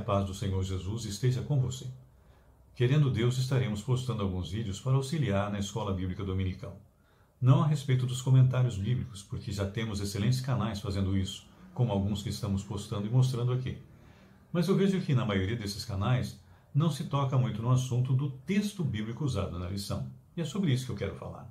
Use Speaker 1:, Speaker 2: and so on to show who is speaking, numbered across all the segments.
Speaker 1: paz do Senhor Jesus esteja com você. Querendo Deus, estaremos postando alguns vídeos para auxiliar na Escola Bíblica Dominical. Não a respeito dos comentários bíblicos, porque já temos excelentes canais fazendo isso, como alguns que estamos postando e mostrando aqui. Mas eu vejo que na maioria desses canais não se toca muito no assunto do texto bíblico usado na lição. E é sobre isso que eu quero falar.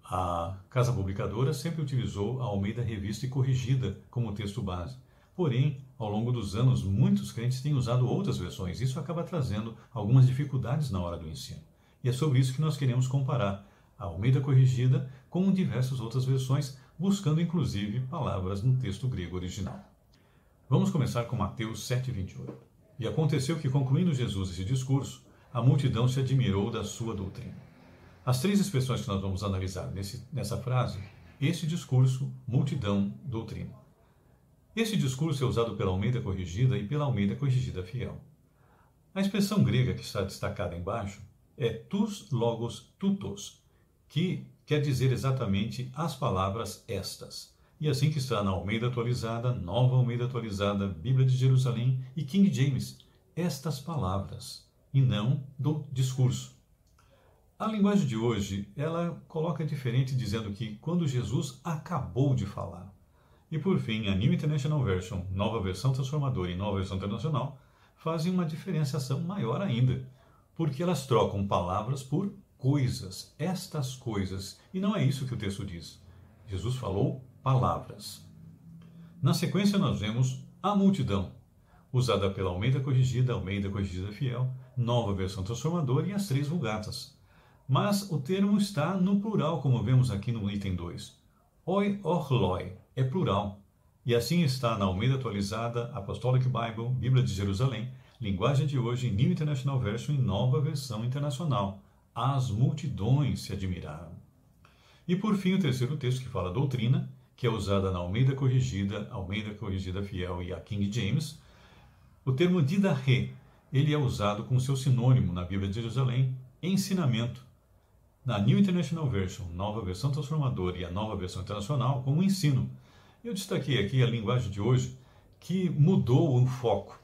Speaker 1: A Casa Publicadora sempre utilizou a Almeida Revista e Corrigida como texto base. Porém, ao longo dos anos, muitos crentes têm usado outras versões. Isso acaba trazendo algumas dificuldades na hora do ensino. E é sobre isso que nós queremos comparar a Almeida Corrigida com diversas outras versões, buscando inclusive palavras no texto grego original. Vamos começar com Mateus 7:28. E aconteceu que, concluindo Jesus esse discurso, a multidão se admirou da sua doutrina. As três expressões que nós vamos analisar nessa frase: esse discurso, multidão, doutrina. Esse discurso é usado pela Almeida Corrigida e pela Almeida Corrigida Fiel. A expressão grega que está destacada embaixo é tous logos tutos, que quer dizer exatamente as palavras estas. E assim que está na Almeida Atualizada, Nova Almeida Atualizada, Bíblia de Jerusalém e King James, estas palavras, e não do discurso. A linguagem de hoje, ela coloca diferente, dizendo que quando Jesus acabou de falar. E por fim, a New International Version, Nova Versão Transformadora e Nova Versão Internacional, fazem uma diferenciação maior ainda, porque elas trocam palavras por coisas, estas coisas, e não é isso que o texto diz. Jesus falou palavras. Na sequência nós vemos a multidão, usada pela Almeida Corrigida Fiel, Nova Versão Transformadora e as três Vulgatas. Mas o termo está no plural, como vemos aqui no item 2. Oi orloi é plural, e assim está na Almeida Atualizada, Apostolic Bible, Bíblia de Jerusalém, linguagem de hoje, New International Version e Nova Versão Internacional. As multidões se admiraram. E por fim, o terceiro texto que fala doutrina, que é usada na Almeida Corrigida Fiel e a King James. O termo didache, ele é usado com seu sinônimo na Bíblia de Jerusalém, ensinamento. Na New International Version, Nova Versão Transformadora e a Nova Versão Internacional, como ensino. Eu destaquei aqui a linguagem de hoje, que mudou o foco.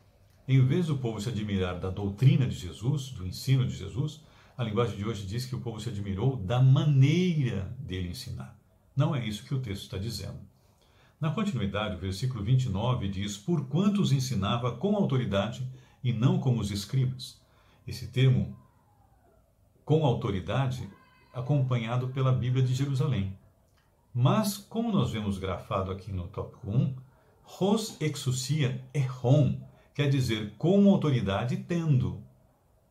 Speaker 1: Em vez do povo se admirar da doutrina de Jesus, do ensino de Jesus, a linguagem de hoje diz que o povo se admirou da maneira dele ensinar. Não é isso que o texto está dizendo. Na continuidade, o versículo 29 diz: porquanto os ensinava com autoridade e não como os escribas. Esse termo, com autoridade, acompanhado pela Bíblia de Jerusalém. Mas, como nós vemos grafado aqui no tópico 1, hos exousia erron, quer dizer com autoridade tendo.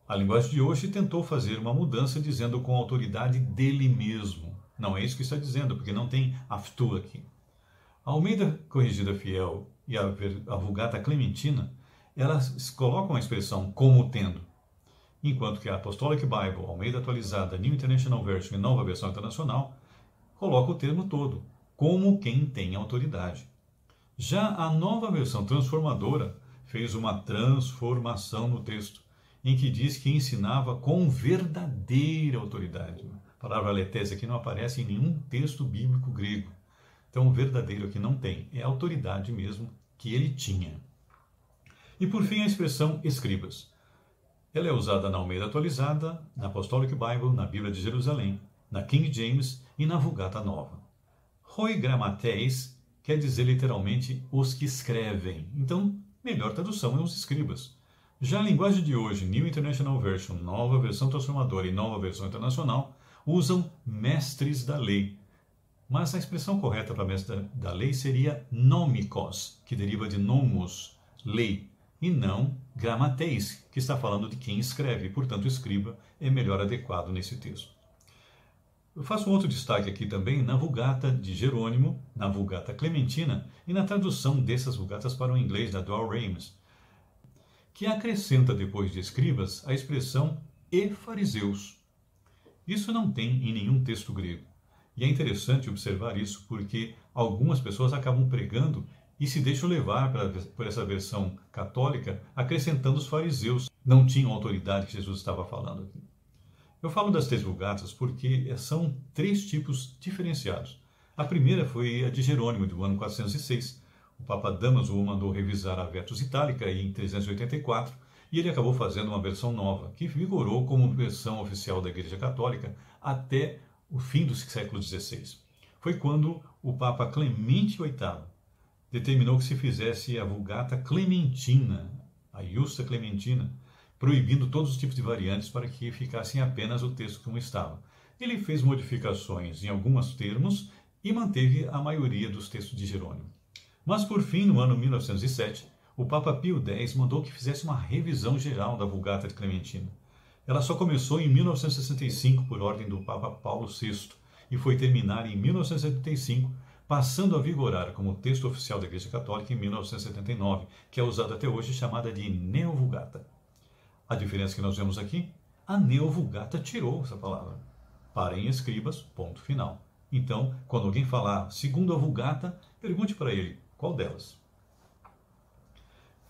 Speaker 1: A linguagem de hoje tentou fazer uma mudança dizendo com autoridade dele mesmo. Não é isso que está dizendo, porque não tem aftu aqui. A Almeida Corrigida Fiel e a Vulgata Clementina, elas colocam a expressão como tendo, enquanto que a Apostolic Bible, Almeida Atualizada, New International Version e Nova Versão Internacional coloca o termo todo, como quem tem autoridade. Já a Nova Versão Transformadora fez uma transformação no texto, em que diz que ensinava com verdadeira autoridade. A palavra alethesia aqui não aparece em nenhum texto bíblico grego. Então, o verdadeiro aqui não tem, é a autoridade mesmo que ele tinha. E por fim, a expressão escribas. Ela é usada na Almeida Atualizada, na Apostolic Bible, na Bíblia de Jerusalém, na King James e na Vulgata Nova. Hoi grammateis quer dizer literalmente os que escrevem. Então, melhor tradução é os escribas. Já a linguagem de hoje, New International Version, Nova Versão Transformadora e Nova Versão Internacional, usam mestres da lei. Mas a expressão correta para mestre da lei seria nomikos, que deriva de nomos, lei, e não grammateis, que está falando de quem escreve, portanto, escriba é melhor adequado nesse texto. Eu faço um outro destaque aqui também na Vulgata de Jerônimo, na Vulgata Clementina e na tradução dessas Vulgatas para o inglês da Douay-Rheims, que acrescenta depois de escribas a expressão e fariseus. Isso não tem em nenhum texto grego. E é interessante observar isso porque algumas pessoas acabam pregando e se deixam levar por essa versão católica, acrescentando os fariseus. Não tinham a autoridade que Jesus estava falando aqui. Eu falo das três Vulgatas porque são três tipos diferenciados. A primeira foi a de Jerônimo, do ano 406, O Papa Damaso o mandou revisar a Vetus Italica em 384 e ele acabou fazendo uma versão nova, que vigorou como versão oficial da Igreja Católica até o fim do século XVI. Foi quando o Papa Clemente VIII determinou que se fizesse a Vulgata Clementina, a Iusta Clementina, proibindo todos os tipos de variantes para que ficassem apenas o texto como estava. Ele fez modificações em alguns termos e manteve a maioria dos textos de Jerônimo. Mas, por fim, no ano 1907, o Papa Pio X mandou que fizesse uma revisão geral da Vulgata de Clementina. Ela só começou em 1965 por ordem do Papa Paulo VI e foi terminar em 1975, passando a vigorar como texto oficial da Igreja Católica em 1979, que é usada até hoje, chamada de Neo-Vulgata. A diferença que nós vemos aqui, a Neo-Vulgata tirou essa palavra. Parem escribas, ponto final. Então, quando alguém falar segundo a Vulgata, pergunte para ele qual delas.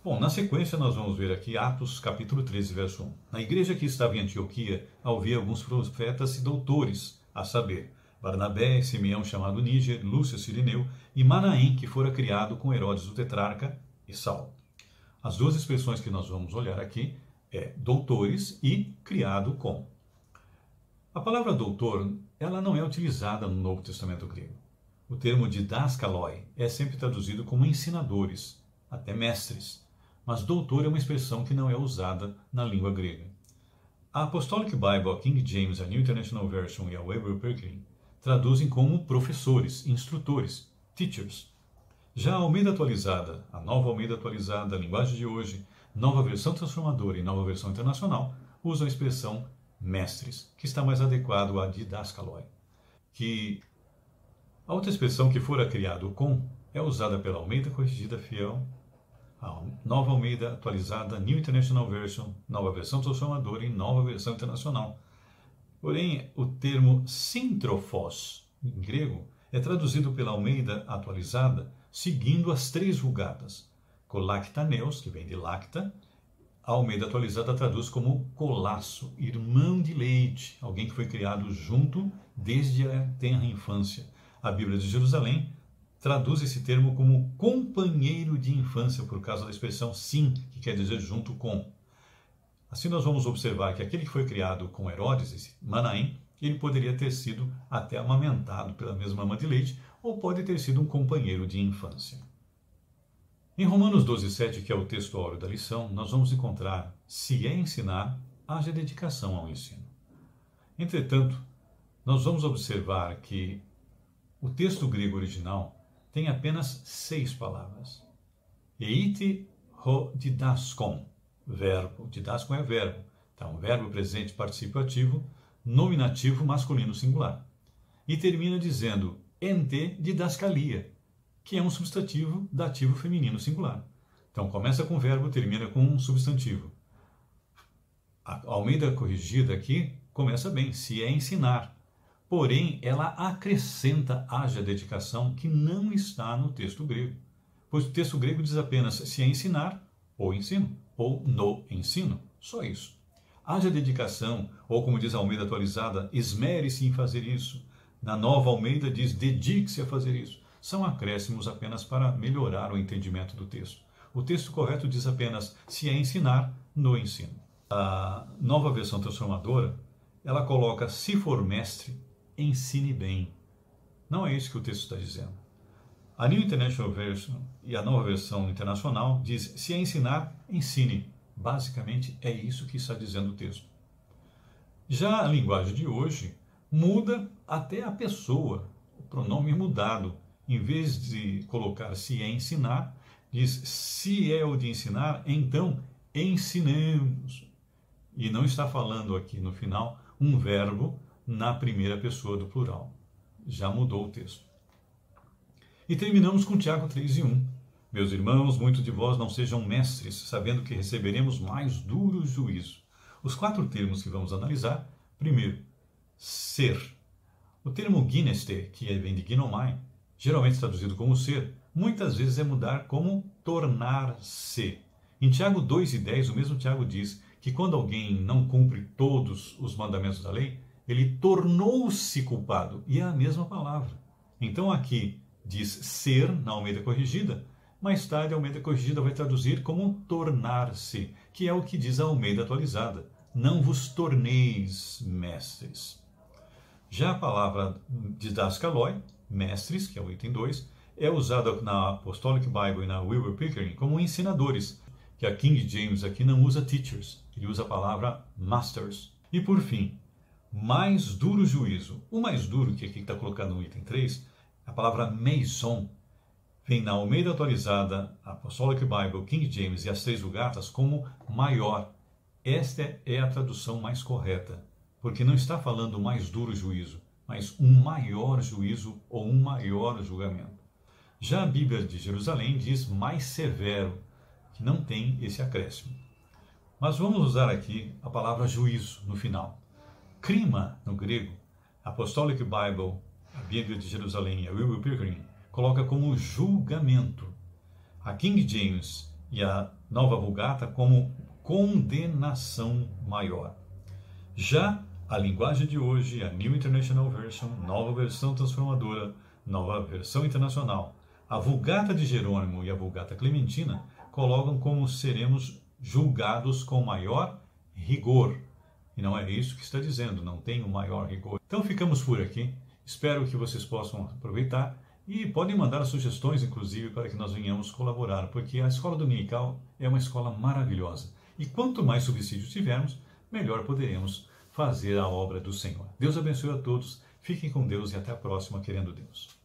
Speaker 1: Bom, na sequência nós vamos ver aqui Atos capítulo 13, verso 1. Na igreja que estava em Antioquia, havia alguns profetas e doutores, a saber, Barnabé, Simeão chamado Níger, Lúcio Cirineu e Manaém, que fora criado com Herodes o tetrarca, e Saulo. As duas expressões que nós vamos olhar aqui é doutores e criado com. A palavra doutor, ela não é utilizada no Novo Testamento grego. O termo didaskaloi é sempre traduzido como ensinadores, até mestres, mas doutor é uma expressão que não é usada na língua grega. A Apostolic Bible, a King James, a New International Version e a Weber Perkins traduzem como professores, instrutores, teachers. Já a Almeida Atualizada, a Nova Almeida Atualizada, a linguagem de hoje, Nova Versão Transformadora e Nova Versão Internacional usam a expressão mestres, que está mais adequado a didaskaloi. A outra expressão que fora criado com é usada pela Almeida Corrigida Fiel, a Nova Almeida Atualizada, New International Version, Nova Versão Transformadora e Nova Versão Internacional. Porém, o termo sintrofos, em grego, é traduzido pela Almeida Atualizada seguindo as três vulgatas. Colactaneus, que vem de lacta, a Almeida Atualizada traduz como colasso, irmão de leite, alguém que foi criado junto desde a tenra infância. A Bíblia de Jerusalém traduz esse termo como companheiro de infância, por causa da expressão sim, que quer dizer junto com. Assim nós vamos observar que aquele que foi criado com Herodes, esse Manaém, ele poderia ter sido até amamentado pela mesma mãe de leite, ou pode ter sido um companheiro de infância. Em Romanos 12,7, que é o texto áureo da lição, nós vamos encontrar, se é ensinar, haja dedicação ao ensino. Entretanto, nós vamos observar que o texto grego original tem apenas 6 palavras. Eite ho didaskon, verbo. Didaskon é verbo. Então, verbo presente participativo, nominativo masculino singular. E termina dizendo ente didaskalia, que é um substantivo dativo feminino singular. Então, começa com verbo, termina com um substantivo. A Almeida Corrigida aqui começa bem, se é ensinar. Porém, ela acrescenta haja dedicação que não está no texto grego. Pois o texto grego diz apenas se é ensinar, ou ensino, ou no ensino. Só isso. Haja dedicação, ou como diz a Almeida Atualizada, esmere-se em fazer isso. Na Nova Almeida diz dedique-se a fazer isso. São acréscimos apenas para melhorar o entendimento do texto. O texto correto diz apenas se é ensinar, no ensino. A Nova Versão Transformadora, ela coloca se for mestre, ensine bem. Não é isso que o texto está dizendo. A New International Version e a Nova Versão Internacional diz, se é ensinar, ensine. Basicamente, é isso que está dizendo o texto. Já a linguagem de hoje muda até a pessoa, o pronome mudado. Em vez de colocar se é ensinar, diz se é o de ensinar, então ensinemos. E não está falando aqui no final um verbo na primeira pessoa do plural. Já mudou o texto. E terminamos com Tiago 3:1. Meus irmãos, muitos de vós não sejam mestres, sabendo que receberemos mais duro juízo. Os 4 termos que vamos analisar. Primeiro, ser. O termo gineste, que vem de ginomai, geralmente traduzido como ser, muitas vezes é mudar como tornar-se. Em Tiago 2:10, o mesmo Tiago diz que quando alguém não cumpre todos os mandamentos da lei, ele tornou-se culpado. E é a mesma palavra. Então aqui diz ser, na Almeida Corrigida, Mais tarde, a Almeida Corrigida vai traduzir como tornar-se, que é o que diz a Almeida Atualizada. Não vos torneis mestres. Já a palavra didaskaloi, mestres, que é o item 2, é usada na Apostolic Bible e na Wilbur Pickering como ensinadores, que a King James aqui não usa teachers, ele usa a palavra masters. E por fim, mais duro juízo. O mais duro, que aqui está colocado no item 3, a palavra meison, vem na Almeida Atualizada, Apostolic Bible, King James e as três Vulgatas como maior. Esta é a tradução mais correta, porque não está falando mais duro juízo, mas um maior juízo ou um maior julgamento. Já a Bíblia de Jerusalém diz mais severo, que não tem esse acréscimo. Mas vamos usar aqui a palavra juízo no final. Crima, no grego, Apostolic Bible, a Bíblia de Jerusalém e a Wilbur Pickering, coloca como julgamento. A King James e a Nova Vulgata como condenação maior. Já a linguagem de hoje, a New International Version, Nova Versão Transformadora, Nova Versão Internacional, a Vulgata de Jerônimo e a Vulgata Clementina colocam como seremos julgados com maior rigor. E não é isso que está dizendo, não tem o maior rigor. Então ficamos por aqui. Espero que vocês possam aproveitar e podem mandar sugestões, inclusive, para que nós venhamos colaborar, porque a escola dominical é uma escola maravilhosa. E quanto mais subsídios tivermos, melhor poderemos fazer a obra do Senhor. Deus abençoe a todos, fiquem com Deus e até a próxima, querendo Deus.